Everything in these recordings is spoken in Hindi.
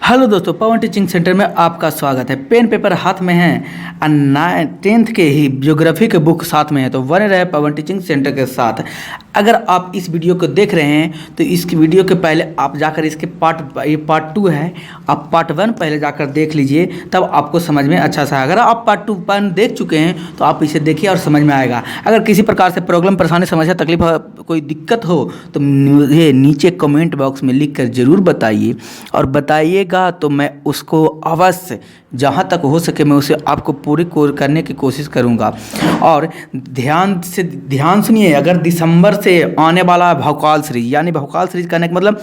हेलो दोस्तों, पवन टीचिंग सेंटर में आपका स्वागत है। पेन पेपर हाथ में है और 10th के ही ज्योग्राफी के बुक साथ में है, तो बने रहे पवन टीचिंग सेंटर के साथ। अगर आप इस वीडियो को देख रहे हैं तो इस वीडियो के पहले आप जाकर इसके ये पार्ट 2 है, आप पार्ट 1 पहले जाकर देख लीजिए, तब आपको समझ में अच्छा सा। अगर आप पार्ट 2 देख चुके हैं तो आप इसे देखिए और समझ में आएगा। अगर किसी प्रकार से प्रॉब्लम, परेशानी, समस्या, तकलीफ, कोई दिक्कत हो तो मुझे नीचे कमेंट बॉक्स में लिख कर ज़रूर बताइए, और बताइएगा तो मैं उसको अवश्य जहाँ तक हो सके मैं उसे आपको पूरी करने की कोशिश करूँगा। और ध्यान सुनिए, अगर दिसंबर से आने वाला भौकाल सीरीज, यानी भौकाल सीरीज करने का मतलब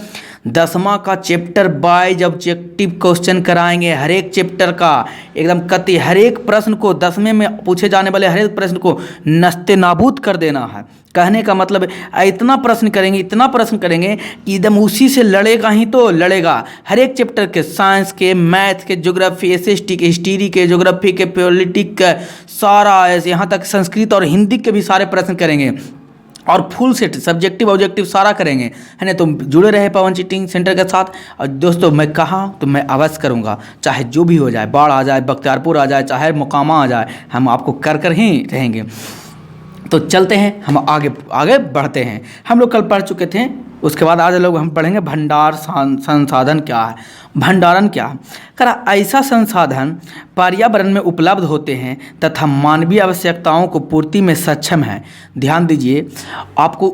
10वां का चैप्टर वाइज ऑब्जेक्टिव क्वेश्चन कराएंगे। हर एक चैप्टर का एकदम कति, हर एक प्रश्न को 10वें में पूछे जाने वाले हर एक प्रश्न को नस्ते नाबूद कर देना है। कहने का मतलब इतना प्रश्न करेंगे, इतना प्रश्न करेंगे कि एकदम उसी से लड़ेगा ही तो लड़ेगा। हर एक चैप्टर के, साइंस के, मैथ के, ज्योग्राफी, एसएसटी के, हिस्ट्री के, ज्योग्राफी के, पॉलिटिक्स के, सारा यहाँ तक संस्कृत और हिंदी के भी सारे प्रश्न करेंगे, और फुल सेट सब्जेक्टिव ऑब्जेक्टिव सारा करेंगे, है ना। तो जुड़े रहे पवन टीचिंग सेंटर के साथ। और दोस्तों, मैं कहा तो मैं अवश्य करूँगा, चाहे जो भी हो जाए, बाढ़ आ जाए, बख्तियारपुर आ जाए, चाहे मोकामा आ जाए, हम आपको कर ही रहेंगे। तो चलते हैं, हम आगे बढ़ते हैं। हम लोग कल पढ़ चुके थे, उसके बाद आज लोग हम पढ़ेंगे भंडार संसाधन क्या है। भंडारण क्या है? करा ऐसा संसाधन पर्यावरण में उपलब्ध होते हैं तथा मानवीय आवश्यकताओं को पूर्ति में सक्षम है। ध्यान दीजिए, आपको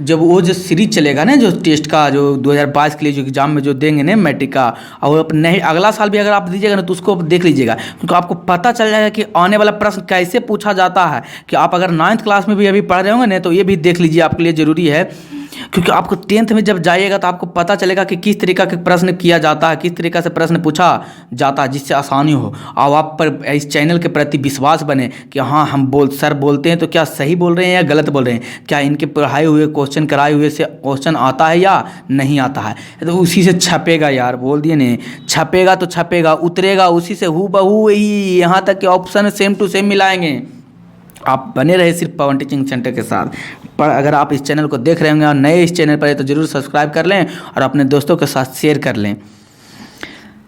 वो जो सीरीज चलेगा ना, जो टेस्ट का, जो 2022 के लिए जो एग्जाम में जो देंगे ना मैट्रिक का, और नहीं अगला साल भी अगर आप दीजिएगा ना तो उसको देख लीजिएगा, क्योंकि आपको पता चल जाएगा कि आने वाला प्रश्न कैसे पूछा जाता है। कि आप अगर 9th क्लास में भी अभी पढ़ रहे होंगे ना तो ये भी देख लीजिए, आपके लिए ज़रूरी है। क्योंकि आपको 10th में जब जाइएगा तो आपको पता चलेगा कि किस तरीका के प्रश्न किया जाता है, किस तरीका से प्रश्न पूछा जाता है, जिससे आसानी हो। और आप पर इस चैनल के प्रति विश्वास बने कि हाँ, सर बोलते हैं तो क्या सही बोल रहे हैं या गलत बोल रहे हैं, क्या इनके पढ़ाए हुए क्वेश्चन कराए हुए से क्वेश्चन आता है या नहीं आता है। तो उसी से छपेगा यार, बोल दिए नहीं, छपेगा तो छपेगा, उतरेगा उसी से हूबहू ही, यहाँ तक कि ऑप्शन सेम टू सेम मिलाएंगे। आप बने रहे सिर्फ पवन टीचिंग सेंटर के साथ। पर अगर आप इस चैनल को देख रहे होंगे और नए इस चैनल पर है तो ज़रूर सब्सक्राइब कर लें और अपने दोस्तों के साथ शेयर कर लें।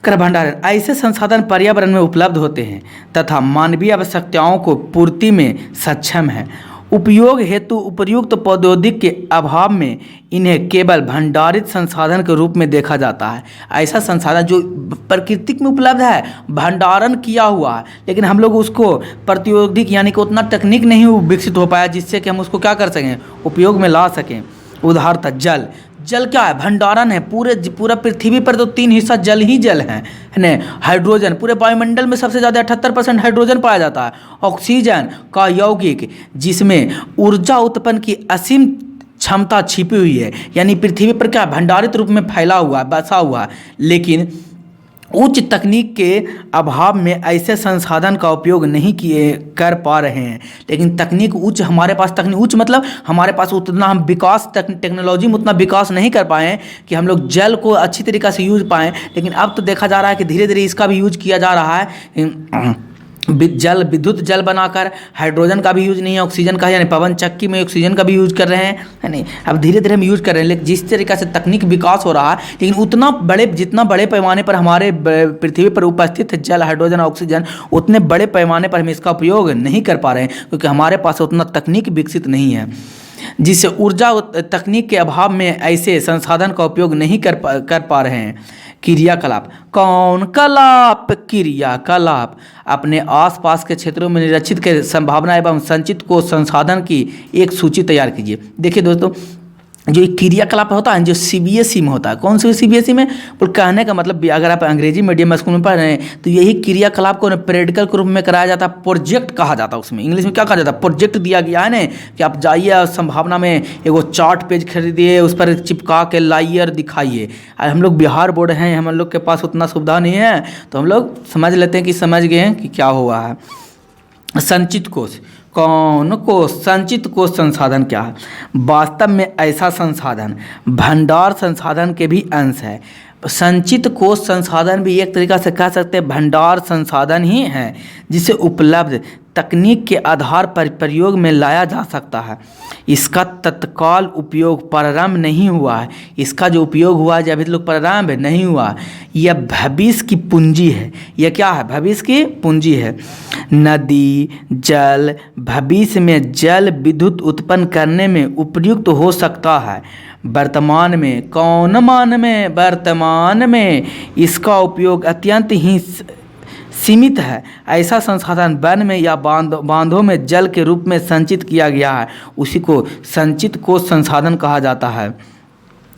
भंडारण ऐसे संसाधन पर्यावरण में उपलब्ध होते हैं तथा मानवीय आवश्यकताओं को पूर्ति में सक्षम है। उपयोग हेतु उपयुक्त प्रौद्योगिकी के अभाव में इन्हें केवल भंडारित संसाधन के रूप में देखा जाता है। ऐसा संसाधन जो प्रकृति में उपलब्ध है, भंडारण किया हुआ है, लेकिन हम लोग उसको प्रौद्योगिक यानी कि उतना तकनीक नहीं विकसित हो पाया जिससे कि हम उसको क्या कर सकें, उपयोग में ला सकें। उदाहरण जल क्या है? भंडारण है। पूरा पृथ्वी पर तो 3 हिस्सा जल ही जल है ना। हाइड्रोजन, पूरे वायुमंडल में सबसे ज़्यादा 78% हाइड्रोजन पाया जाता है। ऑक्सीजन का यौगिक, जिसमें ऊर्जा उत्पन्न की असीम क्षमता छिपी हुई है, यानी पृथ्वी पर क्या भंडारित रूप में फैला हुआ है, बसा हुआ है। लेकिन उच्च तकनीक के अभाव में ऐसे संसाधन का उपयोग नहीं कर पा रहे हैं। लेकिन तकनीक उच्च, हमारे पास तकनीक उच्च मतलब हमारे पास उतना हम विकास, टेक्नोलॉजी में उतना विकास नहीं कर पाए हैं कि हम लोग जल को अच्छी तरीक़ा से यूज पाएँ। लेकिन अब तो देखा जा रहा है कि धीरे धीरे इसका भी यूज किया जा रहा है। विद्युत जल बनाकर, हाइड्रोजन का भी यूज नहीं है, ऑक्सीजन का, यानी पवन चक्की में ऑक्सीजन का भी यूज कर रहे हैं, है नहीं। अब धीरे धीरे हम यूज कर रहे हैं, लेकिन जिस तरीक़ा से तकनीक विकास हो रहा है, लेकिन जितना बड़े पैमाने पर हमारे पृथ्वी पर उपस्थित है जल, हाइड्रोजन, ऑक्सीजन, उतने बड़े पैमाने पर हम इसका उपयोग नहीं कर पा रहे हैं, क्योंकि हमारे पास उतना तकनीक विकसित नहीं है, जिससे ऊर्जा तकनीक के अभाव में ऐसे संसाधन का उपयोग नहीं कर पा रहे हैं। क्रियाकलाप, कौन कलाप? क्रियाकलाप अपने आसपास के क्षेत्रों में निरीक्षित के संभावना एवं संचित को संसाधन की एक सूची तैयार कीजिए। देखिए दोस्तों, जो एक क्रियाकलाप होता है जो सीबीएसई में होता है, कौन सी सीबीएसई में, बोल कहने का मतलब अगर आप अंग्रेजी मीडियम स्कूल में पढ़ रहे हैं तो यही क्रियाकलाप को प्रैक्टिकल के रूप में कराया जाता है। प्रोजेक्ट कहा जाता है, उसमें इंग्लिश में क्या कहा जाता है, प्रोजेक्ट दिया गया है ना, कि आप जाइए संभावना में एगो चार्ट पेज खरीदिए, उस पर चिपका के लाइए और दिखाइए। हम लोग बिहार बोर्ड हैं, हम लोग के पास उतना सुविधा नहीं है, तो हम लोग समझ लेते हैं कि समझ गए हैं कि क्या हुआ है। संचित कोष, कौन कोष? संचित कोष संसाधन क्या है? वास्तव में ऐसा संसाधन भंडार संसाधन के भी अंश है। संचित कोष संसाधन भी एक तरीका से कह सकते हैं भंडार संसाधन ही है, जिसे उपलब्ध तकनीक के आधार पर प्रयोग में लाया जा सकता है। इसका तत्काल उपयोग प्रारंभ नहीं हुआ है। इसका जो उपयोग हुआ है जब अभी लोग प्रारंभ नहीं हुआ, यह भविष्य की पूंजी है। यह क्या है? भविष्य की पूंजी है। नदी जल भविष्य में जल विद्युत उत्पन्न करने में उपयुक्त हो सकता है। वर्तमान में इसका उपयोग अत्यंत ही सीमित है। ऐसा संसाधन वन में या बांधों में जल के रूप में संचित किया गया है, उसी को संचित कोष संसाधन कहा जाता है।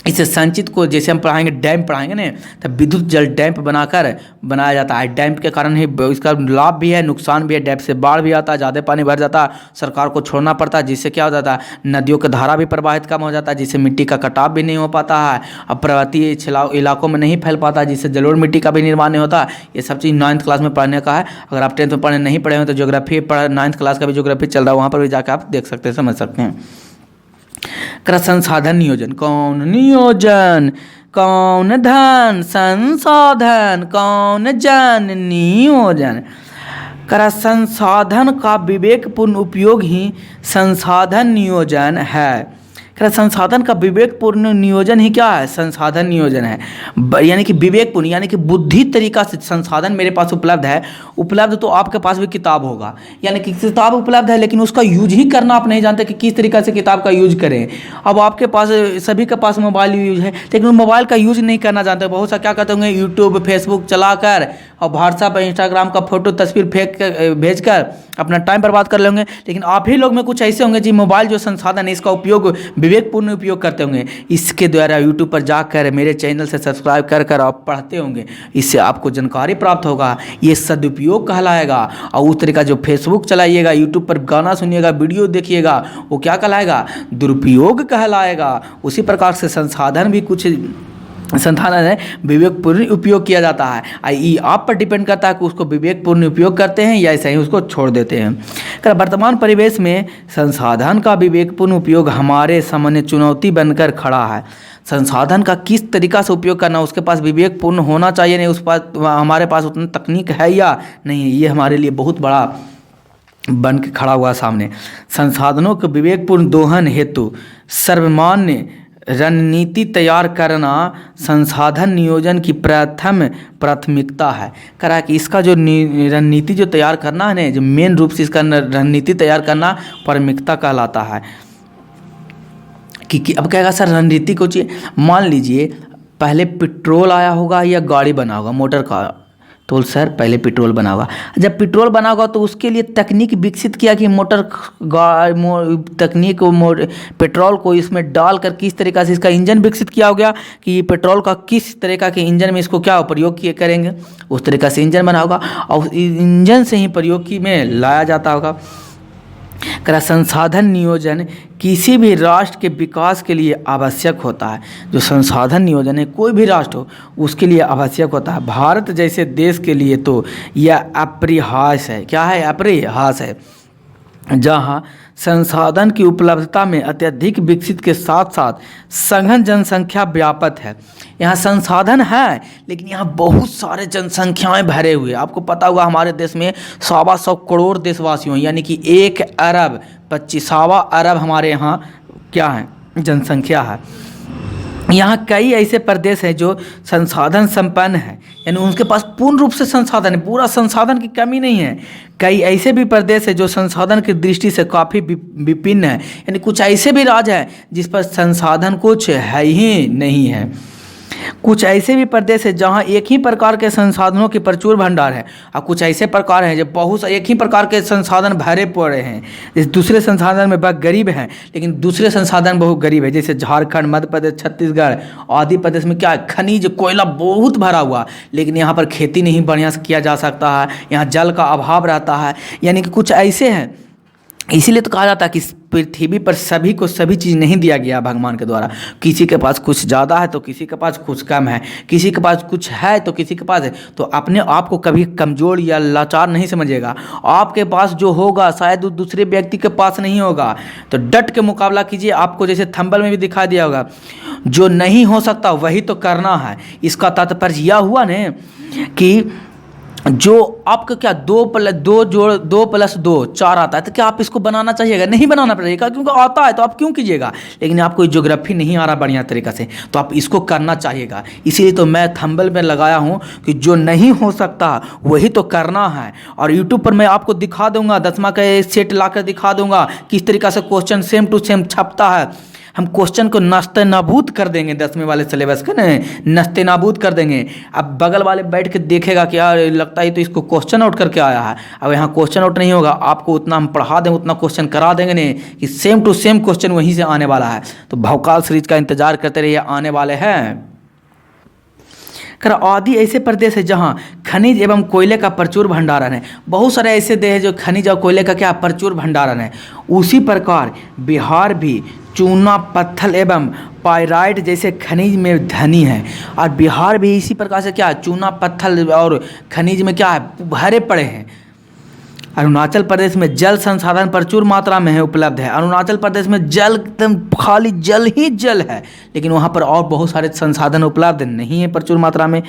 इसे संचित को जैसे हम पढ़ाएंगे, डैम पढ़ाएंगे ना, तब विद्युत जल डैम बनाकर बनाया जाता है। डैम के कारण ही इसका लाभ भी है, नुकसान भी है। डैम से बाढ़ भी आता है, ज़्यादा पानी भर जाता है, सरकार को छोड़ना पड़ता है, जिससे क्या हो जाता है, नदियों का धारा भी प्रवाहित कम हो जाता है, जिससे मिट्टी का कटाव भी नहीं हो पाता है, अब पर्वतीय इलाकों में नहीं फैल पाता, जिससे जलोढ़ मिट्टी का भी निर्माण नहीं होता। ये सब चीज़ 9th क्लास में पढ़ने का है। अगर आप 10th में पढ़ने नहीं पढ़े हो तो ज्योग्राफी 9th क्लास का भी ज्योग्राफी चल रहा है, वहाँ पर भी जाकर आप देख सकते हैं, समझ सकते हैं। संसाधन नियोजन, कौन नियोजन, कौन धन संसाधन, कौन जन नियोजन। संसाधन का विवेकपूर्ण उपयोग ही संसाधन नियोजन है। संसाधन का विवेकपूर्ण नियोजन ही क्या है? संसाधन नियोजन है। यानी कि विवेकपूर्ण यानी कि बुद्धि तरीका से संसाधन मेरे पास उपलब्ध है। उपलब्ध तो आपके पास भी किताब होगा, यानी कि किताब उपलब्ध है, लेकिन उसका यूज ही करना आप नहीं जानते कि किस तरीका से किताब का यूज करें। अब आपके पास सभी के पास मोबाइल यूज है, लेकिन मोबाइल का यूज नहीं करना जानते। बहुत सा क्या करते होंगे, यूट्यूब फेसबुक चलाकर और व्हाट्सएप इंस्टाग्राम का फोटो तस्वीर भेज कर अपना टाइम बर्बाद कर लेंगे। लेकिन आप ही लोग में कुछ ऐसे होंगे जी मोबाइल जो संसाधन है इसका उपयोग विवेकपूर्ण उपयोग करते होंगे। इसके द्वारा यूट्यूब पर जाकर मेरे चैनल से सब्सक्राइब कर कर आप पढ़ते होंगे, इससे आपको जानकारी प्राप्त होगा, ये सदुपयोग कहलाएगा। और उस तरीका जो फेसबुक चलाइएगा, यूट्यूब पर गाना सुनिएगा, वीडियो देखिएगा, वो क्या कहलाएगा? दुरुपयोग कहलाएगा। उसी प्रकार से संसाधन भी कुछ संसाधन है विवेकपूर्ण उपयोग किया जाता है। ये आप पर डिपेंड करता है कि उसको विवेकपूर्ण उपयोग करते हैं या ऐसे ही उसको छोड़ देते हैं। वर्तमान परिवेश में संसाधन का विवेकपूर्ण उपयोग हमारे सामने चुनौती बनकर खड़ा है। संसाधन का किस तरीका से उपयोग करना, उसके पास विवेकपूर्ण होना चाहिए, नहीं उस पास हमारे पास उतनी तकनीक है या नहीं है, ये हमारे लिए बहुत बड़ा बन के खड़ा हुआ सामने। संसाधनों के विवेकपूर्ण दोहन हेतु सर्वमान्य रणनीति तैयार करना संसाधन नियोजन की प्राथमिकता है। कह रहा है कि इसका जो रणनीति जो तैयार करना है ना, जो मेन रूप से इसका रणनीति तैयार करना प्राथमिकता कहलाता है। कि अब कहेगा सर रणनीति को चाहिए, मान लीजिए पहले पेट्रोल आया होगा या गाड़ी बना होगा मोटर का, तो सर पहले पेट्रोल बना होगा। जब पेट्रोल बना होगा तो उसके लिए तकनीक विकसित किया कि पेट्रोल को इसमें डालकर किस तरीक़ा से इसका इंजन विकसित किया हो गया कि पेट्रोल का किस तरीक़ा के इंजन में इसको क्या प्रयोग किए करेंगे, उस तरीक़ा से इंजन बना होगा और उस इंजन से ही प्रयोग में लाया जाता होगा। संसाधन नियोजन किसी भी राष्ट्र के विकास के लिए आवश्यक होता है। जो संसाधन नियोजन है कोई भी राष्ट्र हो उसके लिए आवश्यक होता है। भारत जैसे देश के लिए तो यह अपरिहार्य है। क्या है? अपरिहार्य है। जहाँ संसाधन की उपलब्धता में अत्यधिक विकसित के साथ साथ सघन जनसंख्या व्यापक है। यहाँ संसाधन है लेकिन यहाँ बहुत सारे जनसंख्याएं भरे हुए। आपको पता होगा हमारे देश में 125 करोड़ देशवासियों यानी कि 1 अरब 25 अरब हमारे यहाँ क्या है जनसंख्या है। यहाँ कई ऐसे प्रदेश हैं जो संसाधन संपन्न है, यानी उनके पास पूर्ण रूप से संसाधन है, पूरा संसाधन की कमी नहीं है। कई ऐसे भी प्रदेश है जो संसाधन की दृष्टि से काफ़ी विभिन्न है, यानी कुछ ऐसे भी राज्य हैं जिस पर संसाधन कुछ है ही नहीं है। कुछ ऐसे भी प्रदेश है जहाँ एक ही प्रकार के संसाधनों के प्रचुर भंडार है और कुछ ऐसे प्रकार हैं जो बहुत एक ही प्रकार के संसाधन भरे पड़े हैं। जैसे दूसरे संसाधन में बहुत गरीब हैं लेकिन दूसरे संसाधन बहुत गरीब है। जैसे झारखंड, मध्य प्रदेश, छत्तीसगढ़ आदि प्रदेश में क्या खनिज कोयला बहुत भरा हुआ, लेकिन यहाँ पर खेती नहीं बढ़िया से किया जा सकता है, यहाँ जल का अभाव रहता है। यानी कि कुछ ऐसे हैं इसीलिए तो कहा जाता है कि इस पृथ्वी पर सभी को सभी चीज़ नहीं दिया गया भगवान के द्वारा। किसी के पास कुछ ज़्यादा है तो किसी के पास कुछ कम है, किसी के पास कुछ है तो किसी के पास है। तो अपने आप को कभी कमज़ोर या लाचार नहीं समझिएगा। आपके पास जो होगा शायद दूसरे व्यक्ति के पास नहीं होगा, तो डट के मुकाबला कीजिए। आपको जैसे थंबल में भी दिखाई दिया होगा, जो नहीं हो सकता वही तो करना है। इसका तात्पर्य यह हुआ न कि जो आपका क्या 2+2 4 आता है, तो क्या आप इसको बनाना चाहिएगा? नहीं बनाना पड़ेगा, क्योंकि आता है तो आप क्यों कीजिएगा। लेकिन आपको ज्योग्राफी नहीं आ रहा बढ़िया तरीक़ा से, तो आप इसको करना चाहिएगा। इसीलिए तो मैं थंबल में लगाया हूँ कि जो नहीं हो सकता वही तो करना है। और यूट्यूब पर मैं आपको दिखा दूंगा, 10वां का सेट ला कर दिखा दूंगा किस तरीक़ा से क्वेश्चन सेम टू सेम छपता है। हम क्वेश्चन को नस्ते नाबूद कर देंगे, 10वीं वाले सिलेबस का नस्ते नाबूद कर देंगे। अब बगल वाले बैठ के देखेगा कि यार लगता है तो इसको क्वेश्चन आउट करके आया है। अब यहाँ क्वेश्चन आउट नहीं होगा, आपको उतना हम पढ़ा देंगे, उतना क्वेश्चन करा देंगे नहीं कि सेम टू सेम क्वेश्चन वहीं से आने वाला है। तो भवकाल सीरीज का इंतजार करते रहिए, आने वाले हैं। आदि ऐसे प्रदेश है जहाँ खनिज एवं कोयले का प्रचुर भंडारण है। बहुत सारे ऐसे देश है जो खनिज और कोयले का क्या प्रचुर भंडारण है। उसी प्रकार बिहार भी चूना, पत्थर एवं पाइराइट जैसे खनिज में धनी है। और बिहार भी इसी प्रकार से क्या चूना, पत्थर और खनिज में क्या है, भरे पड़े हैं। अरुणाचल प्रदेश में जल संसाधन प्रचुर मात्रा में है, उपलब्ध है। अरुणाचल प्रदेश में जल एकदम खाली जल ही जल है, लेकिन वहाँ पर और बहुत सारे संसाधन उपलब्ध नहीं है प्रचुर मात्रा में।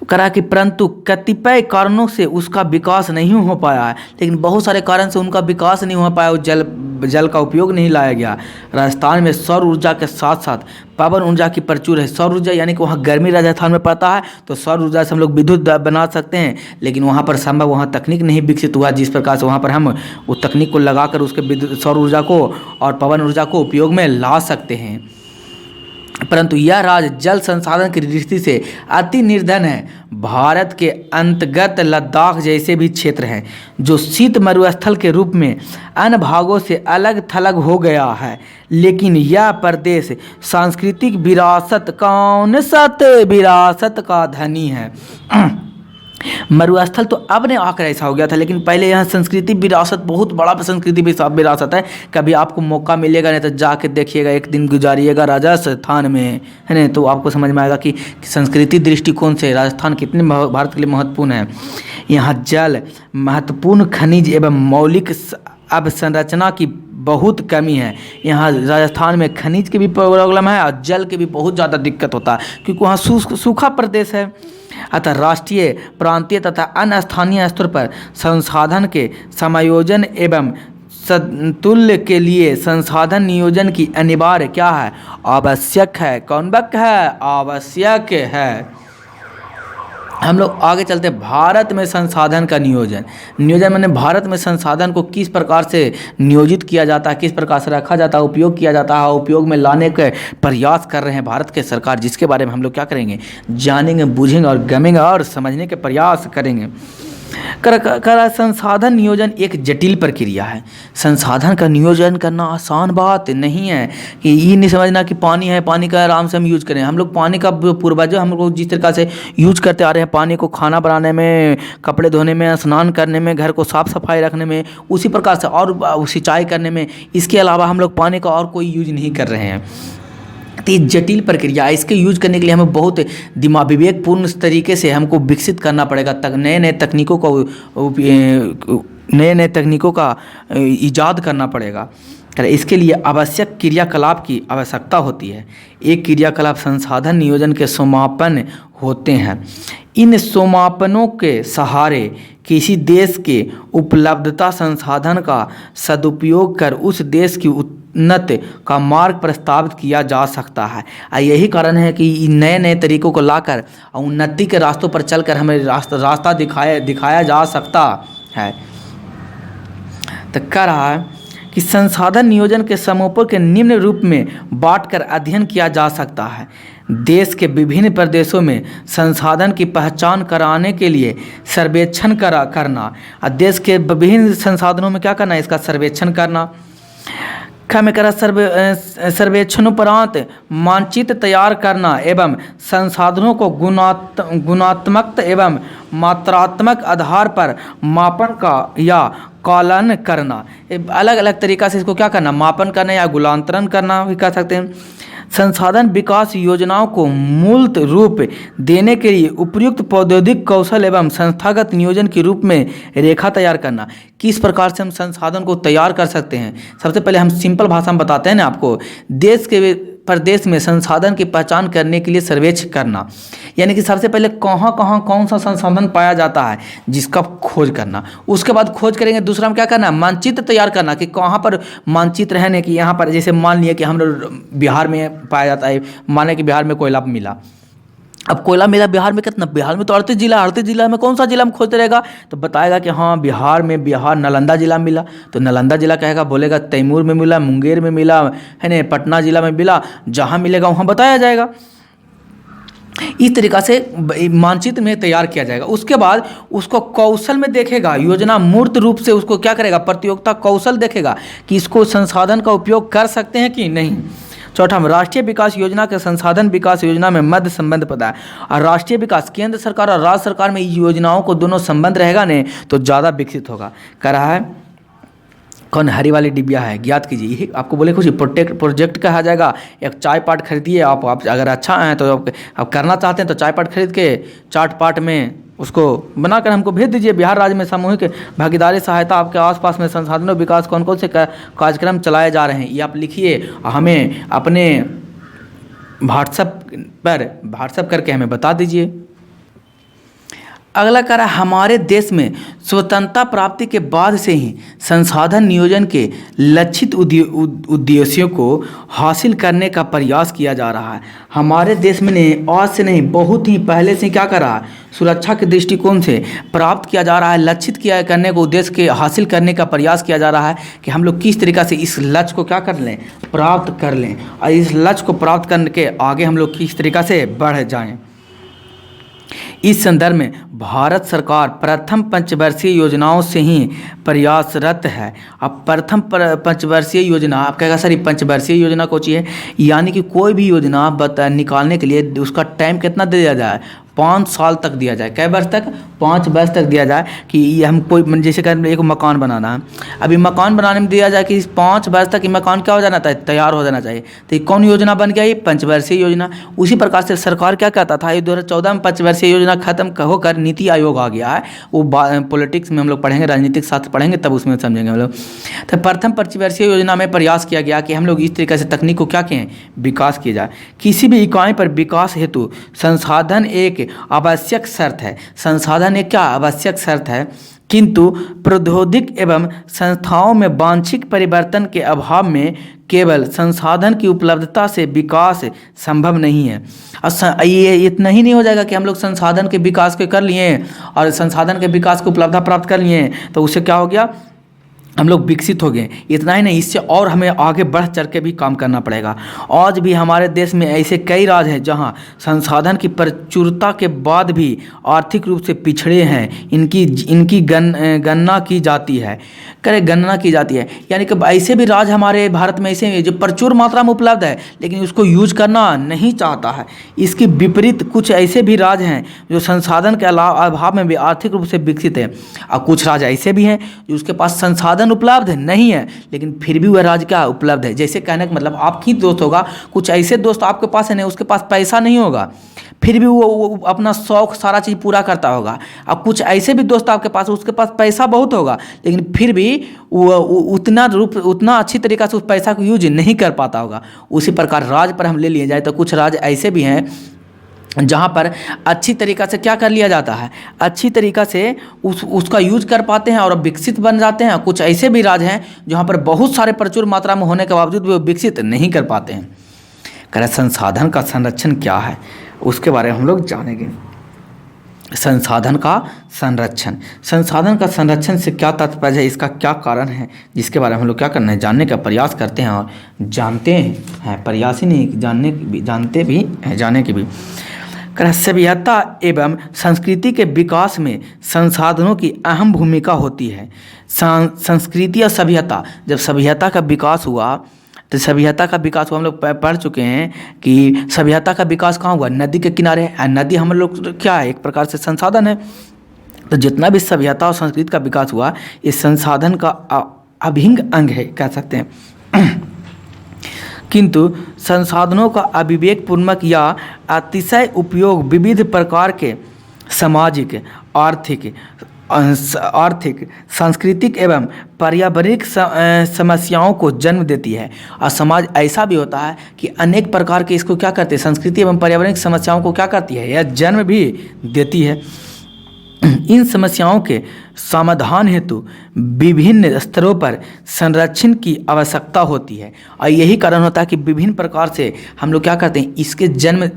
करा कि परंतु कतिपय कारणों से उसका विकास नहीं हो पाया है। लेकिन बहुत सारे कारण से उनका विकास नहीं हो पाया, उस जल का उपयोग नहीं लाया गया। राजस्थान में सौर ऊर्जा के साथ साथ पवन ऊर्जा की प्रचुर है। सौर ऊर्जा यानी कि वहाँ गर्मी राजस्थान में पड़ता है, तो सौर ऊर्जा से हम लोग विद्युत बना सकते हैं। लेकिन वहाँ पर संभव वहाँ तकनीक नहीं विकसित हुआ जिस प्रकार से वहाँ पर हम उस तकनीक को लगाकर उसके विद्युत सौर ऊर्जा को और पवन ऊर्जा को उपयोग में ला सकते हैं। परंतु यह राज्य जल संसाधन की दृष्टि से अति निर्धन है। भारत के अंतर्गत लद्दाख जैसे भी क्षेत्र हैं जो शीत मरुस्थल के रूप में अन्य भागों से अलग थलग हो गया है, लेकिन यह प्रदेश सांस्कृतिक विरासत का धनी है। मरुस्थल तो अब ने आकर ऐसा हो गया था, लेकिन पहले यहाँ संस्कृति विरासत बहुत बड़ा संस्कृति विरासत है। कभी आपको मौका मिलेगा नहीं तो जाके देखिएगा, एक दिन गुजारिएगा राजस्थान में, है ना, तो आपको समझ में आएगा कि संस्कृति दृष्टिकोण से राजस्थान कितने भारत के लिए महत्वपूर्ण है। यहाँ जल, महत्वपूर्ण खनिज एवं मौलिक अवसंरचना की बहुत कमी है। यहाँ राजस्थान में खनिज की भी प्रॉब्लम है और जल की भी बहुत ज़्यादा दिक्कत होता है, क्योंकि वहाँ सूखा प्रदेश है। अतः राष्ट्रीय, प्रांतीय तथा अन्य स्थानीय स्तर पर संसाधन के समायोजन एवं संतुल्य के लिए संसाधन नियोजन की अनिवार्य क्या है, आवश्यक है। कौन बक है, आवश्यक है। हम लोग आगे चलते हैं। भारत में संसाधन का नियोजन मैंने भारत में संसाधन को किस प्रकार से नियोजित किया जाता है, किस प्रकार से रखा जाता है, उपयोग किया जाता है, उपयोग में लाने के प्रयास कर रहे हैं भारत के सरकार, जिसके बारे में हम लोग क्या करेंगे, जानेंगे, बूझेंगे और गमेंगे और समझने के प्रयास करेंगे। संसाधन नियोजन एक जटिल प्रक्रिया है। संसाधन का नियोजन करना आसान बात नहीं है कि ये नहीं समझना कि पानी है, पानी का आराम से हम यूज करें। हम लोग पानी का पूर्वज हम लोग जिस तरीक़ा से यूज करते आ रहे हैं, पानी को खाना बनाने में, कपड़े धोने में, स्नान करने में, घर को साफ़ सफाई रखने में, उसी प्रकार से और सिंचाई करने में, इसके अलावा हम लोग पानी का और कोई यूज नहीं कर रहे हैं। तो ये जटिल प्रक्रिया है। इसके यूज करने के लिए हमें बहुत दिमाग विवेकपूर्ण तरीके से हमको विकसित करना पड़ेगा। नए नए तकनीकों का ईजाद करना पड़ेगा। इसके लिए आवश्यक क्रियाकलाप की आवश्यकता होती है। एक क्रियाकलाप संसाधन नियोजन के समापन होते हैं। इन समापनों के सहारे किसी देश के उपलब्धता संसाधन का सदुपयोग कर उस देश की उन्नति का मार्ग प्रस्तावित किया जा सकता है। यही कारण है कि नए नए तरीकों को लाकर उन्नति के रास्तों पर चलकर हमें रास्ता दिखाया जा सकता है। तो कह रहा है कि संसाधन नियोजन के समूहों के निम्न रूप में बांटकर अध्ययन किया जा सकता है। देश के विभिन्न प्रदेशों में संसाधन की पहचान कराने के लिए सर्वेक्षण करना। देश के विभिन्न संसाधनों में क्या करना है, इसका सर्वेक्षण करना। सर्वेक्षणोपरांत मानचित्र तैयार करना एवं संसाधनों को गुणात्मक एवं मात्रात्मक आधार पर मापन का या कलन करना, अलग अलग तरीक़ा से इसको क्या करना, मापन करना या गुणांतरण करना भी कह सकते हैं। संसाधन विकास योजनाओं को मूर्त रूप देने के लिए उपयुक्त प्रौद्योगिक कौशल एवं संस्थागत नियोजन के रूप में रेखा तैयार करना। किस प्रकार से हम संसाधन को तैयार कर सकते हैं, सबसे पहले हम सिंपल भाषा में बताते हैं ना आपको। देश के प्रदेश में संसाधन की पहचान करने के लिए सर्वेक्षण करना, यानी कि सबसे पहले कहाँ कहाँ कौन सा संसाधन पाया जाता है जिसका खोज करना। उसके बाद खोज करेंगे, दूसरा में क्या करना, मानचित्र तैयार करना कि कहाँ पर मानचित्र है, कि यहाँ पर जैसे मान लिया कि हम लोग बिहार में पाया जाता है, माने कि बिहार में कोयला मिला। अब कोयला मिला बिहार में, कितना, बिहार में तो 38 जिला में कौन सा जिला में खोजते रहेगा, तो बताएगा कि हाँ बिहार नालंदा जिला में मिला, तो नालंदा जिला कहेगा, बोलेगा तैमूर में मिला, मुंगेर में मिला है ना, पटना जिला में मिला, जहाँ मिलेगा वहाँ बताया जाएगा। इस तरीक़ा से मानचित्र में तैयार किया जाएगा। उसके बाद उसको कौशल में देखेगा, योजना मूर्त रूप से उसको क्या करेगा, प्रतियोगिता कौशल देखेगा कि इसको संसाधन का उपयोग कर सकते हैं कि नहीं। चौथा में राष्ट्रीय विकास योजना के संसाधन विकास योजना में मध्य संबंध पता है, और राष्ट्रीय विकास केंद्र सरकार और राज्य सरकार में योजनाओं को दोनों संबंध रहेगा ने तो ज़्यादा विकसित होगा। कह रहा है कौन, हरी वाली डिबिया है, ज्ञात कीजिए। यही आपको बोले कुछ प्रोजेक्ट कहा जाएगा। एक चाय पाट खरीदिए आप अगर अच्छा है तो आप करना चाहते हैं तो चाय पाट खरीद के चाट पाट में उसको बनाकर हमको भेज दीजिए। बिहार राज्य में सामूहिक भागीदारी सहायता आपके आसपास में संसाधनों विकास कौन कौन से कार्यक्रम चलाए जा रहे हैं ये आप लिखिए, हमें अपने व्हाट्सएप करके हमें बता दीजिए। अगला कह रहा है हमारे देश में स्वतंत्रता प्राप्ति के बाद से ही संसाधन नियोजन के लक्षित उद्देश्यों को हासिल करने का प्रयास किया जा रहा है। हमारे देश में नहीं, आज से नहीं, बहुत ही पहले से क्या कर रहा है, सुरक्षा के दृष्टिकोण से प्राप्त किया जा रहा है, लक्षित किया करने को उद्देश्य के हासिल करने का प्रयास किया जा रहा है कि हम लोग किस तरीक़ा से इस लक्ष्य को क्या कर लें, प्राप्त कर लें, और इस लक्ष्य को प्राप्त करने के आगे हम लोग किस तरीक़ा से बढ़ जाएँ। इस संदर्भ में भारत सरकार प्रथम पंचवर्षीय योजनाओं से ही प्रयासरत है। अब प्रथम पंचवर्षीय योजना आप कहेगा सर पंचवर्षीय योजना कौन सी है, यानी कि कोई भी योजना निकालने के लिए उसका टाइम कितना दे दिया जाए, 5 साल तक दिया जाए। कै वर्ष तक, 5 वर्ष तक दिया जाए कि ये हम कोई जैसे कहते एक मकान बनाना है, अभी मकान बनाने में दिया जाए कि 5 वर्ष तक ये मकान क्या हो जाना चाहिए, तैयार हो जाना चाहिए। तो ये कौन योजना बन गया, ये पंचवर्षीय योजना। उसी प्रकार से सरकार क्या कहता था, ये 2014 में पंचवर्षीय योजना खत्म होकर नीति आयोग आ गया है। वो पॉलिटिक्स में हम लोग पढ़ेंगे, राजनीतिक शास्त्र पढ़ेंगे तब उसमें समझेंगे हम लोग। तो प्रथम पंचवर्षीय योजना में प्रयास किया गया कि हम लोग इस तरीके से तकनीक को क्या कहें, विकास किया जाए। किसी भी इकाई पर विकास हेतु संसाधन एक आवश्यक शर्त है, संसाधन एक क्या आवश्यक शर्त है, किंतु प्रौद्योगिक एवं संस्थाओं में वांछित परिवर्तन के अभाव में केवल संसाधन की उपलब्धता से विकास संभव नहीं है। और ये इतना ही नहीं हो जाएगा कि हम लोग संसाधन के विकास को कर लिए और संसाधन के विकास को उपलब्धता प्राप्त कर लिए तो उससे क्या हो गया, हम लोग विकसित हो गए। इतना ही नहीं, इससे और हमें आगे बढ़ चढ़ के भी काम करना पड़ेगा। आज भी हमारे देश में ऐसे कई राज्य हैं जहां संसाधन की प्रचुरता के बाद भी आर्थिक रूप से पिछड़े हैं। इनकी गणना की जाती है, गणना की जाती है, यानी कि ऐसे भी राज्य हमारे भारत में ऐसे हैं जो प्रचुर मात्रा में उपलब्ध है लेकिन उसको यूज करना नहीं चाहता है। इसके विपरीत कुछ ऐसे भी राज्य हैं जो संसाधन के अभाव में भी आर्थिक रूप से विकसित है, और कुछ राज्य ऐसे भी हैं जो उसके पास संसाधन उपलब्ध नहीं है लेकिन फिर भी वह राज्य क्या उपलब्ध है। जैसे कहने का मतलब आपकी दोस्त होगा, कुछ ऐसे दोस्त आपके पास है नहीं, उसके पास पैसा नहीं होगा फिर भी वो अपना शौक सारा चीज़ पूरा करता होगा। अब कुछ ऐसे भी दोस्त आपके पास, उसके पास पैसा बहुत होगा लेकिन फिर भी वो उतना अच्छी तरीक़ा से उस पैसा को यूज नहीं कर पाता होगा। उसी प्रकार राज्य पर हम ले लिए जाए तो कुछ राज्य ऐसे भी हैं जहाँ पर अच्छी तरीक़ा से क्या कर लिया जाता है, अच्छी तरीक़ा से उसका यूज कर पाते हैं और विकसित बन जाते हैं। कुछ ऐसे भी राज्य हैं जहाँ पर बहुत सारे प्रचुर मात्रा में होने के बावजूद वो विकसित नहीं कर पाते हैं। कह संसाधन का संरक्षण क्या है उसके बारे में हम लोग जानेंगे। संसाधन का संरक्षण, संसाधन का संरक्षण से क्या तात्पर्य है, इसका क्या कारण है, जिसके बारे में हम लोग क्या करना है, जानने का प्रयास करते हैं और जानते हैं। प्रयास ही नहीं, जानते भी हैं, जाने की भी। सभ्यता एवं संस्कृति के विकास में संसाधनों की अहम भूमिका होती है। संस्कृति और सभ्यता, जब सभ्यता का विकास हुआ तो सभ्यता का विकास हम लोग पढ़ चुके हैं कि सभ्यता का विकास कहाँ हुआ, नदी के किनारे। नदी हम लोग क्या है, एक प्रकार से संसाधन है। तो जितना भी सभ्यता और संस्कृति का विकास हुआ, इस संसाधन का अभिन्न अंग है, कह सकते हैं। किंतु संसाधनों का अविवेकपूर्वक या अतिशय उपयोग विविध प्रकार के सामाजिक, आर्थिक, सांस्कृतिक एवं पर्यावरणिक समस्याओं को जन्म देती है। और समाज ऐसा भी होता है कि अनेक प्रकार के इसको क्या करते हैं, संस्कृति एवं पर्यावरणिक समस्याओं को क्या करती है, यह जन्म भी देती है। इन समस्याओं के समाधान हेतु विभिन्न स्तरों पर संरक्षण की आवश्यकता होती है। और यही कारण होता है कि विभिन्न प्रकार से हम लोग क्या करते हैं, इसके जन्म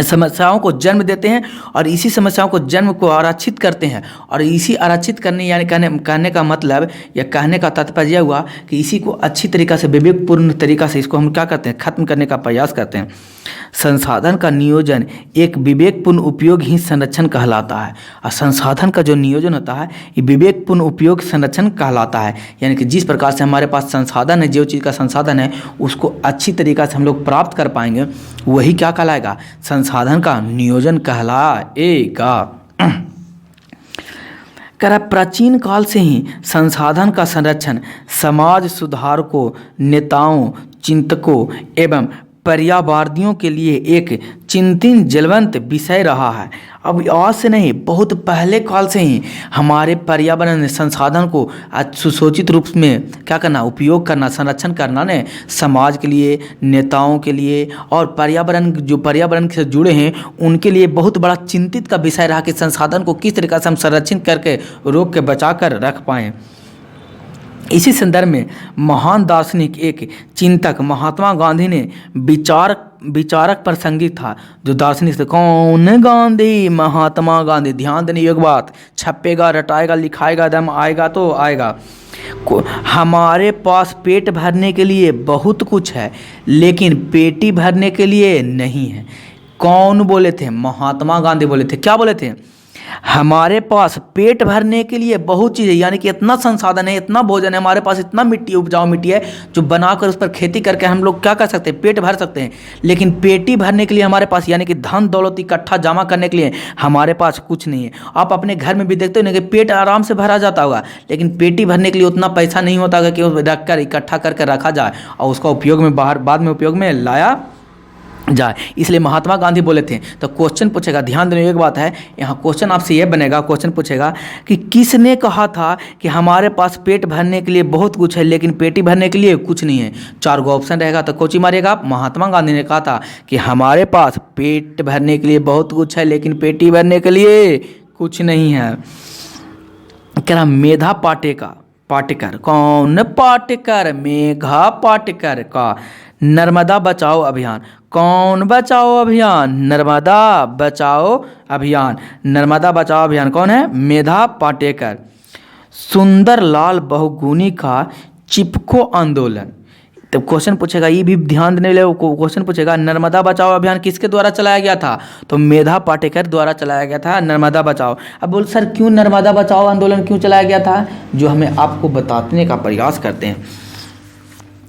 समस्याओं को जन्म देते हैं और इसी समस्याओं को जन्म को आरक्षित करते हैं। और इसी आरक्षित करने यानी कहने का मतलब या कहने का तात्पर्य हुआ कि इसी को अच्छी तरीक़ा से, विवेकपूर्ण तरीक़ा से इसको हम क्या करते हैं, ख़त्म करने का प्रयास करते हैं। संसाधन का नियोजन एक विवेकपूर्ण उपयोग ही संरक्षण कहलाता है। और संसाधन का जो नियोजन होता है ये विवेकपूर्ण उपयोग संरक्षण कहलाता है। यानी कि जिस प्रकार से हमारे पास संसाधन है, जो चीज़ का संसाधन है उसको अच्छी तरीक़ा से हम लोग प्राप्त कर पाएंगे, वही क्या कहलाएगा, संसाधन का नियोजन कहलाएगा। कह रहा प्राचीन काल से ही संसाधन का संरक्षण समाज सुधारकों, नेताओं, चिंतकों एवं पर्यावरणियों के लिए एक चिंतन जलवंत विषय रहा है। अब आज से नहीं, बहुत पहले काल से ही हमारे पर्यावरण संसाधन को सुसज्जित रूप में क्या करना, उपयोग करना, संरक्षण करना ने समाज के लिए, नेताओं के लिए और पर्यावरण से जुड़े हैं उनके लिए बहुत बड़ा चिंतित का विषय रहा कि संसाधन को किस तरीक़े से हम संरक्षित करके रोक के बचा कर रख पाएँ। इसी संदर्भ में महान दार्शनिक एक चिंतक महात्मा गांधी ने विचारक प्रसंगिक था। जो दार्शनिक थे, कौन गांधी, महात्मा गांधी। ध्यान देने योग्य बात, छपेगा, रटाएगा, लिखाएगा, दम आएगा तो आएगा। हमारे पास पेट भरने के लिए बहुत कुछ है लेकिन पेटी भरने के लिए नहीं है। कौन बोले थे, महात्मा गांधी बोले थे। क्या बोले थे, हमारे पास पेट भरने के लिए बहुत चीज़ है, यानी कि इतना संसाधन है, इतना भोजन है हमारे पास, इतना मिट्टी, उपजाऊ मिट्टी है जो बनाकर उस पर खेती करके हम लोग क्या कर सकते हैं, पेट भर सकते हैं। लेकिन पेटी भरने के लिए हमारे पास, यानी कि धन दौलत इकट्ठा जमा करने के लिए हमारे पास कुछ नहीं है। आप अपने घर में भी देखते हो ना कि पेट आराम से भरा जाता होगा, लेकिन पेटी भरने के लिए उतना पैसा नहीं होता कि वो रख कर इकट्ठा करके रखा जाए और उसका उपयोग में बाद में उपयोग में लाया जाए। इसलिए महात्मा गांधी बोले थे। तो क्वेश्चन पूछेगा, ध्यान देने एक बात है, यहाँ क्वेश्चन आपसे ये बनेगा, क्वेश्चन पूछेगा कि किसने कहा था कि हमारे पास पेट भरने के लिए बहुत कुछ है लेकिन पेटी भरने के लिए कुछ नहीं है। 4 गो ऑप्शन रहेगा तो कोची मारिएगा आप। महात्मा गांधी ने कहा था कि हमारे पास पेट भरने के लिए बहुत कुछ है लेकिन पेटी भरने के लिए कुछ नहीं है। कह रहा मेधा पाटेकर। कौन पाटेकर, मेघा पाटेकर का नर्मदा बचाओ अभियान। कौन बचाओ अभियान, नर्मदा बचाओ अभियान। नर्मदा बचाओ अभियान कौन है, मेधा पाटेकर। सुंदरलाल बहुगुणी का चिपको आंदोलन। तो क्वेश्चन पूछेगा, ये भी ध्यान देने वाले क्वेश्चन पूछेगा, नर्मदा बचाओ अभियान किसके द्वारा चलाया गया था, तो मेधा पाटेकर द्वारा चलाया गया था नर्मदा बचाओ। अब बोल सर क्यों नर्मदा बचाओ आंदोलन क्यों चलाया गया था, जो हमें आपको बताने का प्रयास करते हैं।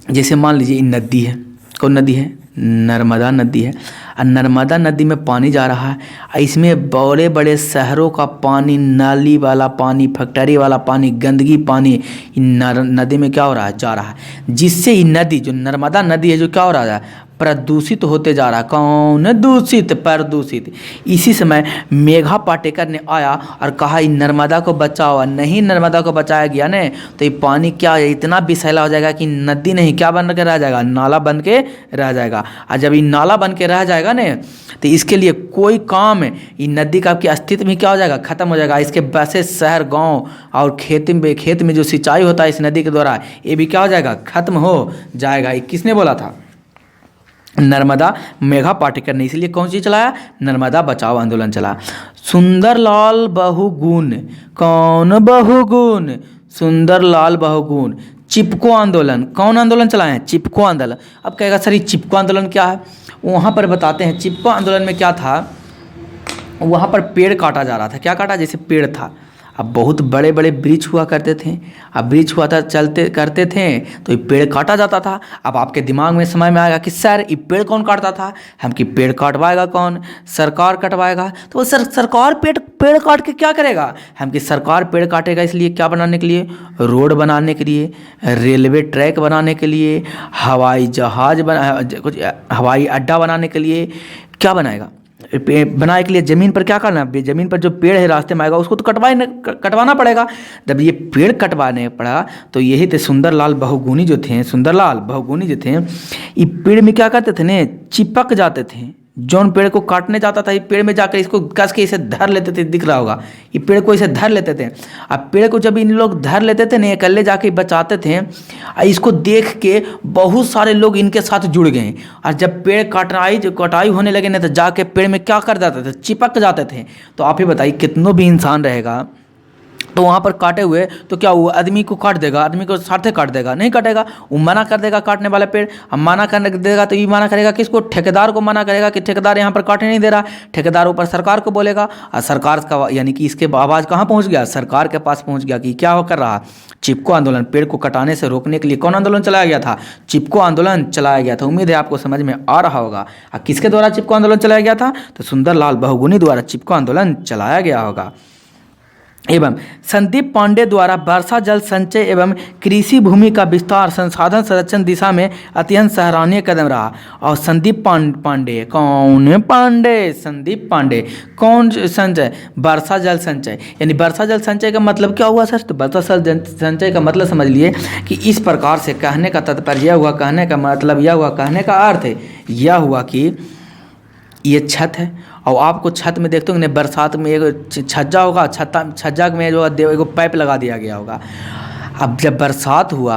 जैसे मान लीजिए नदी है, कौन नदी है, नर्मदा नदी है। और नर्मदा नदी में पानी जा रहा है, इसमें बड़े बड़े शहरों का पानी, नाली वाला पानी, फैक्ट्री वाला पानी, गंदगी पानी नदी में क्या हो रहा है, जा रहा है। जिससे ये नदी, जो नर्मदा नदी है, जो क्या हो रहा है, प्रदूषित होते जा रहा है। कौन दूषित, प्रदूषित। इसी समय मेघा पाटेकर ने आया और कहा ये नर्मदा को बचाओ। नहीं नर्मदा को बचाया गया ने तो ये पानी क्या है, इतना विषैला हो जाएगा कि नदी नहीं क्या बन के रह जाएगा, नाला बन के रह जाएगा। और जब ये नाला बन के रह जाएगा ने तो इसके लिए कोई काम है, ये नदी का आपकी अस्तित्व भी क्या हो जाएगा, खत्म हो जाएगा। इसके बसे शहर, गाँव और खेत में जो सिंचाई होता है इस नदी के द्वारा, ये भी क्या हो जाएगा, खत्म हो जाएगा। ये किसने बोला था, नर्मदा मेघा पाटेकर ने। इसलिए कौन चीज चलाया, नर्मदा बचाओ आंदोलन चला। सुंदरलाल बहुगुण, कौन बहुगुण, सुंदरलाल बहुगुण। चिपको आंदोलन, कौन आंदोलन चलाए हैं, चिपको आंदोलन। अब कहेगा सर ये चिपको आंदोलन क्या है, वहाँ पर बताते हैं। चिपको आंदोलन में क्या था, वहाँ पर पेड़ काटा जा रहा था। क्या काटा, जैसे पेड़ था अब बहुत बड़े बड़े वृक्ष हुआ करते थे, अब वृक्ष हुआ था चलते करते थे तो ये पेड़ काटा जाता था। अब आपके दिमाग में समय में आएगा कि सर ये पेड़ कौन काटता था, हम कि पेड़ काटवाएगा कौन, सरकार कटवाएगा। तो वो सरकार पेड़ काट के क्या करेगा, हम कि सरकार पेड़ काटेगा इसलिए क्या बनाने के लिए, रोड बनाने के लिए, रेलवे ट्रैक बनाने के लिए, हवाई जहाज कुछ हवाई अड्डा बनाने के लिए, क्या बनाएगा, बनाने के लिए ज़मीन पर क्या करना है, ज़मीन पर जो पेड़ है रास्ते में आएगा उसको तो कटवाना पड़ेगा। जब ये पेड़ कटवाने पड़ा तो यही थे सुंदरलाल बहुगुणी जो थे, सुंदरलाल बहुगुणी जो थे, ये पेड़ में क्या करते थे ने, चिपक जाते थे। जौन पेड़ को काटने जाता था ये पेड़ में जाकर इसको कस के इसे धर लेते थे, दिख रहा होगा, ये पेड़ को इसे धर लेते थे। अब पेड़ को जब इन लोग धर लेते थे ना, अकेले जाके बचाते थे, इसको देख के बहुत सारे लोग इनके साथ जुड़ गए। और जब पेड़ कटाई होने लगे ना तो जाके पेड़ में क्या कर जाते थे, चिपक जाते थे। तो आप ही बताइए कितनों भी इंसान रहेगा तो वहाँ पर काटे हुए तो क्या वो आदमी को काट देगा, आदमी को साथे काट देगा, नहीं काटेगा, वो मना कर देगा काटने वाला पेड़। हम मना कर देगा तो ये मना करेगा किसको, ठेकेदार को मना करेगा कि ठेकेदार यहाँ पर काटने नहीं दे रहा। ठेकेदार ऊपर सरकार को बोलेगा और सरकार का यानी कि इसके आवाज़ कहाँ पहुँच गया, सरकार के पास पहुँच गया कि क्या हो कर रहा। चिपको आंदोलन, पेड़ को कटाने से रोकने के लिए कौन आंदोलन चलाया गया था, चिपको आंदोलन चलाया गया था। उम्मीद है आपको समझ में आ रहा होगा। और किसके द्वारा चिपको आंदोलन चलाया गया था, तो सुंदरलाल बहुगुणी द्वारा चिपको आंदोलन चलाया गया होगा। एवं संदीप पांडे द्वारा वर्षा जल संचय एवं कृषि भूमि का विस्तार संसाधन संरक्षण दिशा में अत्यंत सराहनीय कदम रहा। और संदीप पांडे कौन, पांडे संदीप पांडे कौन, संचय, वर्षा जल संचय। यानी वर्षा जल संचय का मतलब क्या हुआ सर, तो वर्षा जल संचय का मतलब समझ लिए कि इस प्रकार से कहने का तात्पर्य यह हुआ, कहने का मतलब यह हुआ, कहने का अर्थ यह हुआ कि ये छत है और आपको छत में देखते होंगे बरसात में एक छज्जा होगा, छज्जा में जो एगो पाइप लगा दिया गया होगा। अब जब बरसात हुआ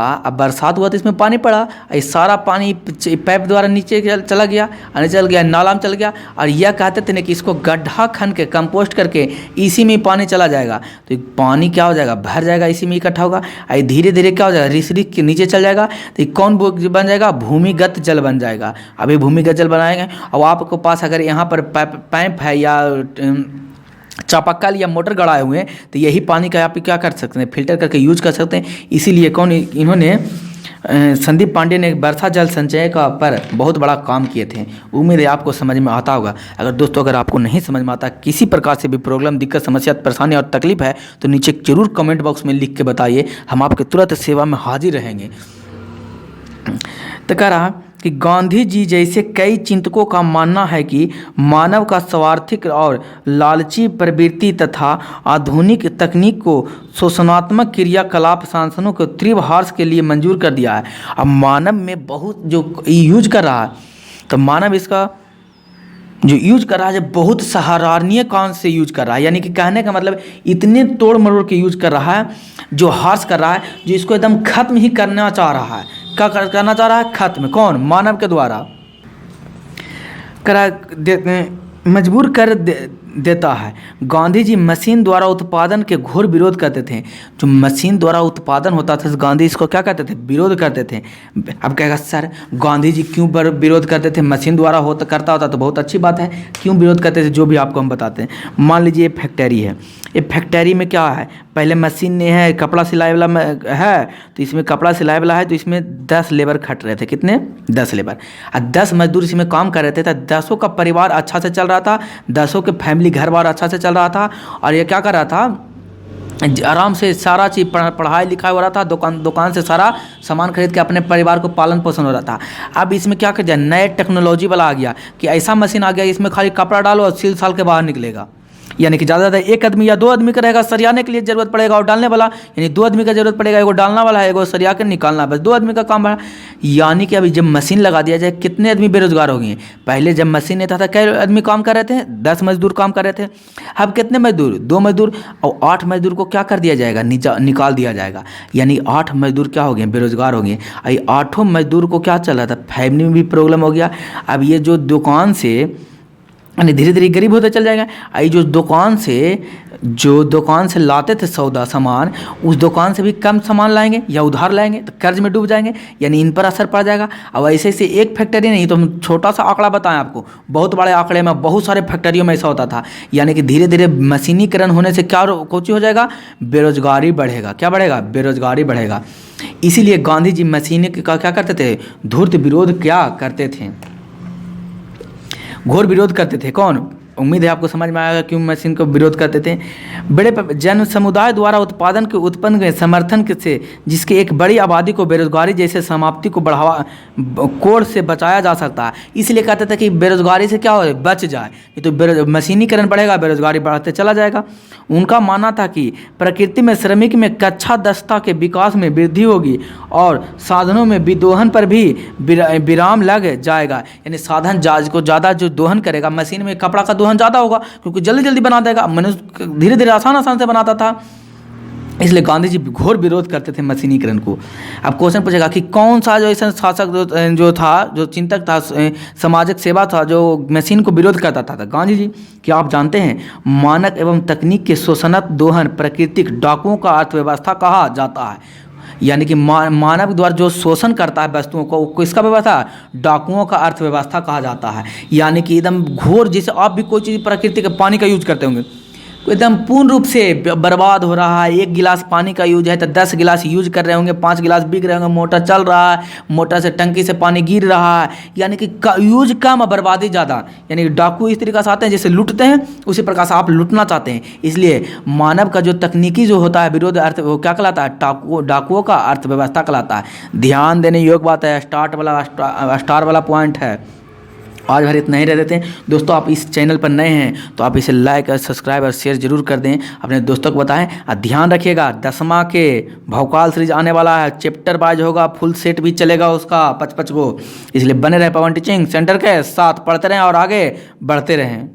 तो इसमें पानी पड़ा, ये सारा पानी पाइप द्वारा नीचे चला गया, नाला में चल गया। और यह कहते थे ना कि इसको गड्ढा खन के कंपोस्ट करके इसी में पानी चला जाएगा, तो पानी क्या हो जाएगा, भर जाएगा, इसी में इकट्ठा होगा। और धीरे धीरे क्या हो जाएगा, रिस के नीचे चल जाएगा, तो कौन बन जाएगा, भूमिगत जल बन जाएगा। अभी भूमिगत जल बनाएंगे और आपको पास अगर यहाँ पर पाइप है या चापाकल या मोटर गड़ाए हुए हैं तो यही पानी का आप क्या कर सकते हैं, फिल्टर करके यूज कर सकते हैं। इसीलिए इन्होंने संदीप पांडे ने वर्षा जल संचय का पर बहुत बड़ा काम किए थे। उम्मीद है आपको समझ में आता होगा। अगर आपको नहीं समझ में आता, किसी प्रकार से भी प्रॉब्लम, दिक्कत, समस्या, परेशानी और तकलीफ है तो नीचे जरूर कमेंट बॉक्स में लिख के बताइए, हम आपके तुरंत सेवा में हाजिर रहेंगे। तो कह रहा कि गांधी जी जैसे कई चिंतकों का मानना है कि मानव का स्वार्थिक और लालची प्रवृत्ति तथा आधुनिक तकनीक को शोषणात्मक क्रियाकलाप सांसनों को तीव्र हार्स के लिए मंजूर कर दिया है। अब मानव में बहुत जो यूज कर रहा है, तो मानव इसका जो यूज कर रहा है बहुत सराहनीय काम से यूज कर रहा है। यानी कि कहने का मतलब इतने तोड़ मरोड़ के यूज कर रहा है, जो हार्स कर रहा है, जो इसको एकदम खत्म ही करना चाह रहा है। क्या करना चाह रहा है, खत्म। कौन, मानव के द्वारा मजबूर कर देता है। गांधी जी मशीन द्वारा उत्पादन के घोर विरोध करते थे। जो मशीन द्वारा उत्पादन होता था गांधी इसको क्या कहते थे, विरोध करते थे। अब कहेगा सर गांधी जी क्यों विरोध करते थे, मशीन द्वारा करता होता तो बहुत अच्छी बात है, क्यों विरोध करते थे जो भी आपको हम बताते हैं। मान लीजिए फैक्ट्री है, ये फैक्ट्री में क्या है, पहले मशीन नहीं है, कपड़ा सिलाई वाला है, तो इसमें कपड़ा सिलाई वाला है, तो इसमें 10 लेबर खट रहे थे। कितने, 10 लेबर और 10 मजदूर इसमें काम कर रहे थे। तो 10 का परिवार अच्छा से चल रहा था, 10 के फैमिली घर बार अच्छा से चल रहा था। और ये क्या कर रहा था, आराम से सारा चीज़ पढ़ाई लिखाई हो रहा था, दुकान से सारा सामान खरीद के अपने परिवार को पालन पोषण हो रहा था। अब इसमें क्या कर दिया, नए टेक्नोलॉजी वाला आ गया कि ऐसा मशीन आ गया इसमें खाली कपड़ा डालो और सिल साल के बाहर निकलेगा। यानी कि ज़्यादा एक आदमी या 2 आदमी का रहेगा, सरियाने के लिए ज़रूरत पड़ेगा और डालने वाला, यानी 2 आदमी का ज़रूरत पड़ेगा, एगो डालना वाला है, एगो सरिया के निकालना, बस 2 आदमी का काम है। यानी कि अभी जब मशीन लगा दिया जाए, कितने आदमी बेरोजगार हो गए। पहले जब मशीन नहीं था कई आदमी काम कर रहे थे, 10 मजदूर काम कर रहे थे। अब कितने मजदूर, 2 मजदूर, और 8 मजदूर को क्या कर दिया जाएगा, निकाल दिया जाएगा। यानी 8 मजदूर क्या हो गए, बेरोजगार हो गए। 8 मजदूर को क्या चल रहा था, फैमिली में भी प्रॉब्लम हो गया। अब ये जो दुकान से यानी धीरे धीरे गरीब होता चल जाएगा। आई जो दुकान से लाते थे सौदा सामान, उस दुकान से भी कम सामान लाएंगे या उधार लाएंगे तो कर्ज में डूब जाएंगे, यानी इन पर असर पड़ जाएगा। अब ऐसे ऐसे एक फैक्ट्री नहीं, तो हम छोटा सा आंकड़ा बताएं आपको, बहुत बड़े आंकड़े में बहुत सारे फैक्ट्रियों में ऐसा होता था। यानी कि धीरे धीरे मशीनीकरण होने से क्या कोची हो जाएगा, बेरोजगारी बढ़ेगा। क्या बढ़ेगा, बेरोजगारी बढ़ेगा। इसीलिए गांधी जी मशीनी का क्या करते थे, धूर्त विरोध क्या करते थे, घोर विरोध करते थे। कौन, उम्मीद है आपको समझ में आएगा क्यों मशीन को विरोध करते थे। बड़े जन समुदाय द्वारा उत्पादन के उत्पन्न गए समर्थन से जिसके एक बड़ी आबादी को बेरोजगारी जैसे समाप्ति को बढ़ावा कोड़ से बचाया जा सकता है। इसलिए कहते थे कि बेरोजगारी से क्या हो, बच जाए। ये तो मशीनीकरण बढ़ेगा, बेरोजगारी बढ़ते चला जाएगा। उनका मानना था कि प्रकृति में श्रमिक में कच्चा दस्ता के विकास में वृद्धि होगी और साधनों में विदोहन पर भी विराम लग जाएगा। यानी साधन को ज़्यादा जो दोहन करेगा, मशीन में कपड़ा का दोहन ज़्यादा होगा क्योंकि जल्दी जल्दी बना देगा, मनुष्य धीरे धीरे आसान से बनाता था। इसलिए गांधी जी घोर विरोध करते थे मशीनीकरण को। अब क्वेश्चन पूछेगा कि कौन सा जो ऐसा शासक जो था, जो चिंतक था, सामाजिक सेवा था, जो मशीन को विरोध करता था, गांधी जी। क्या आप जानते हैं, मानक एवं तकनीक के शोषणत दोहन प्राकृतिक डाकुओं का अर्थव्यवस्था कहा जाता है। यानी कि मानव द्वारा जो शोषण करता है वस्तुओं को, किसका व्यवस्था, डाकुओं का अर्थव्यवस्था कहा जाता है। यानी कि एकदम घोर, जैसे आप भी कोई चीज़ प्राकृतिक पानी का यूज करते होंगे, एकदम पूर्ण रूप से बर्बाद हो रहा है। 1 गिलास पानी का यूज है तो 10 गिलास यूज कर रहे होंगे, 5 गिलास बिक रहे होंगे, मोटर चल रहा है, मोटर से टंकी से पानी गिर रहा है। यानी कि यूज कम, बर्बादी ज़्यादा। यानी कि डाकू इस तरीके से आते हैं जैसे लूटते हैं, उसी प्रकार से आप लूटना चाहते हैं। इसलिए मानव का जो तकनीकी जो होता है विरोध अर्थ, वो क्या कहलाता है, डाकुओं का अर्थव्यवस्था कहलाता है। ध्यान देने योग्य बात है, स्टार वाला पॉइंट है। आज भर इतना ही रह देते हैं दोस्तों। आप इस चैनल पर नए हैं तो आप इसे लाइक और सब्सक्राइब और शेयर जरूर कर दें, अपने दोस्तों को बताएं। और ध्यान रखिएगा 10वां के भौकाल सीरीज आने वाला है, चैप्टर वाइज होगा, फुल सेट भी चलेगा उसका 55 को। इसलिए बने रहे पवन टीचिंग सेंटर के साथ, पढ़ते रहें और आगे बढ़ते रहें।